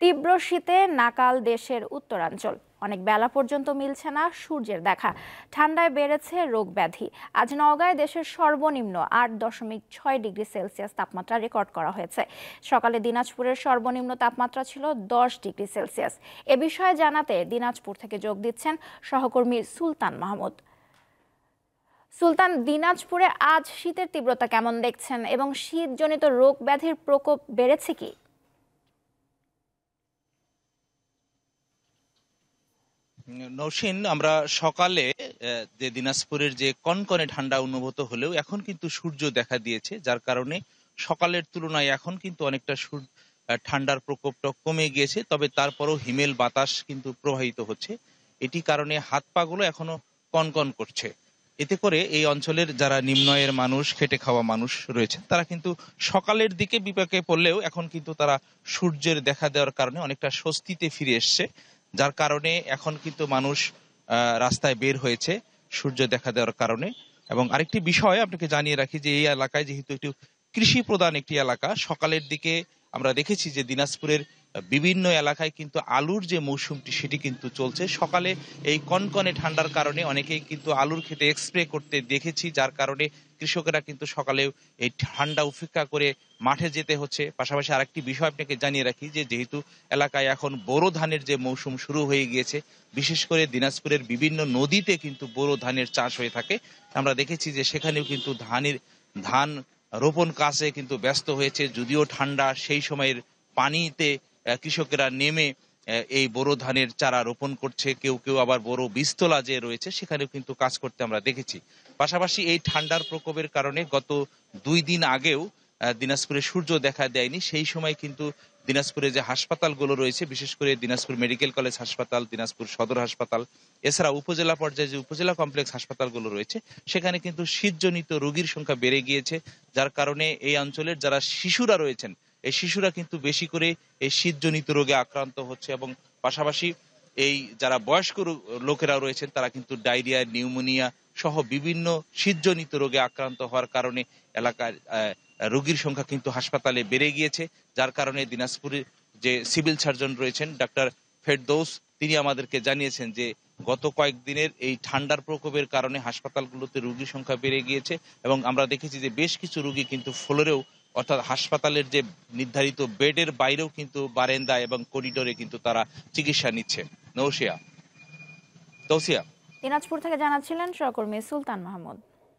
তীব্র শীতে নাকাল দেশের উত্তরাঞ্চল। অনেক বেলা পর্যন্ত মিলছে না সূর্যের দেখা। ঠান্ডায় বেড়েছে রোগ ব্যাধি। আজ নওগাঁয় দেশের সর্বনিম্ন 8.6 ডিগ্রি সেলসিয়াস তাপমাত্রা রেকর্ড করা হয়েছে। সকালে দিনাজপুরের সর্বনিম্ন তাপমাত্রা ছিল 10 ডিগ্রি সেলসিয়াস। এ বিষয়ে জানাতে দিনাজপুর থেকে যোগ দিচ্ছেন সহকর্মী সুলতান মাহমুদ। সুলতান, দিনাজপুরে আজ শীতের তীব্রতা কেমন দেখছেন এবং শীতজনিত রোগ ব্যাধির প্রকোপ বেড়েছে কি? নৌসীন, আমরা সকালে যে দিনাজপুরের যে কনকনে ঠান্ডা অনুভূত হলেও এখন কিন্তু সূর্য দেখা দিয়েছে, যার কারণে সকালের তুলনায় এখন কিন্তু অনেকটা ঠান্ডার প্রকোপটা কমে গিয়েছে। তবে তারপরও হিমেল বাতাস কিন্তু প্রবাহিত হচ্ছে। এটি কারণে হাত পাগুলো এখনো কনকন করছে। এতে করে এই অঞ্চলের যারা নিম্ন আয়ের মানুষ, খেটে খাওয়া মানুষ রয়েছে, তারা কিন্তু সকালের দিকে বিপাকে পড়লেও এখন কিন্তু তারা সূর্যের দেখা দেওয়ার কারণে অনেকটা স্বস্তিতে ফিরে এসছে। যার কারণে এখন কিন্তু মানুষ রাস্তায় বের হয়েছে সূর্য দেখা দেওয়ার কারণে। এবং আরেকটি বিষয় আপনাকে জানিয়ে রাখি যে এই এলাকায় যেহেতু একটু কৃষি প্রধান একটি এলাকা, সকালের দিকে আমরা দেখেছি যে দিনাজপুরের বিভিন্ন এলাকায় কিন্তু আলুর যে মৌসুমটি সেটি কিন্তু চলছে। সকালে এই কনকনে ঠান্ডার কারণে অনেকেই কিন্তু আলুর খেতে স্প্রে করতে দেখেছি, যার কারণে কৃষকেরা কিন্তু সকালেও এই ঠান্ডা উপেক্ষা করে মাঠে যেতে হচ্ছে। পাশাপাশি আরেকটি বিষয় আপনাকে জানিয়ে রাখি যে যেহেতু এলাকায় এখন বোরো ধানের যে মৌসুম শুরু হয়ে গিয়েছে, বিশেষ করে দিনাজপুরের বিভিন্ন নদীতে কিন্তু বোরো ধানের চাষ হয়ে থাকে। আমরা দেখেছি যে সেখানেও কিন্তু ধান রোপণ কাজে কিন্তু ব্যস্ত হয়েছে। যদিও ঠান্ডা, সেই সময়ের পানিতে কৃষকেরা নেমে এই বোরো ধানের চারা রোপণ করছে। কেউ কেউ আবার বড় বীজতলা যে রয়েছে সেখানেও কিন্তু কাজ করতে আমরা দেখেছি। পাশাপাশি এই ঠান্ডার প্রকোপের কারণে গত 2 দিন আগেও দিনাজপুরে সূর্য দেখা দেয়নি। সেই সময় কিন্তু দিনাজপুরে যে হাসপাতালগুলো রয়েছে, বিশেষ করে দিনাজপুর মেডিকেল কলেজ হাসপাতাল, দিনাজপুর সদর হাসপাতাল, এছাড়া উপজেলা পর্যায়ে যে উপজেলা কমপ্লেক্স হাসপাতালগুলো রয়েছে, সেখানে কিন্তু শীতজনিত রোগীর সংখ্যা বেড়ে গিয়েছে। যার কারণে এই অঞ্চলের যারা শিশুরা রয়েছেন, এই শিশুরা কিন্তু বেশি করে এই শীতজনিত রোগে আক্রান্ত হচ্ছে। এবং পাশাপাশি এই যারা বয়স্ক লোকেরা রয়েছেন, তারা কিন্তু ডায়রিয়া, নিউমোনিয়া সহ বিভিন্ন শীতজনিত রোগে আক্রান্ত হওয়ার কারণে এলাকার রোগীর সংখ্যা কিন্তু হাসপাতালে বেড়ে গিয়েছে। যার কারণে দিনাজপুরের যে সিভিল সার্জন রয়েছেন ডাক্তার ফেরদৌস, তিনি আমাদেরকে জানিয়েছেন যে গত কয়েকদিনের এই ঠান্ডার প্রকোপের কারণে হাসপাতালগুলোতে রোগীর সংখ্যা বেড়ে গিয়েছে। এবং আমরা দেখেছি যে বেশ কিছু রোগী কিন্তু ফ্লোরেও, অর্থাৎ হাসপাতালের যে নির্ধারিত বেডের বাইরেও কিন্তু বারান্দা এবং করিডোরে কিন্তু তারা চিকিৎসা নিচ্ছে। তৌসিয়া। দিনাজপুর থেকে জানাচ্ছিলেন সহকর্মী সুলতান মাহমুদ।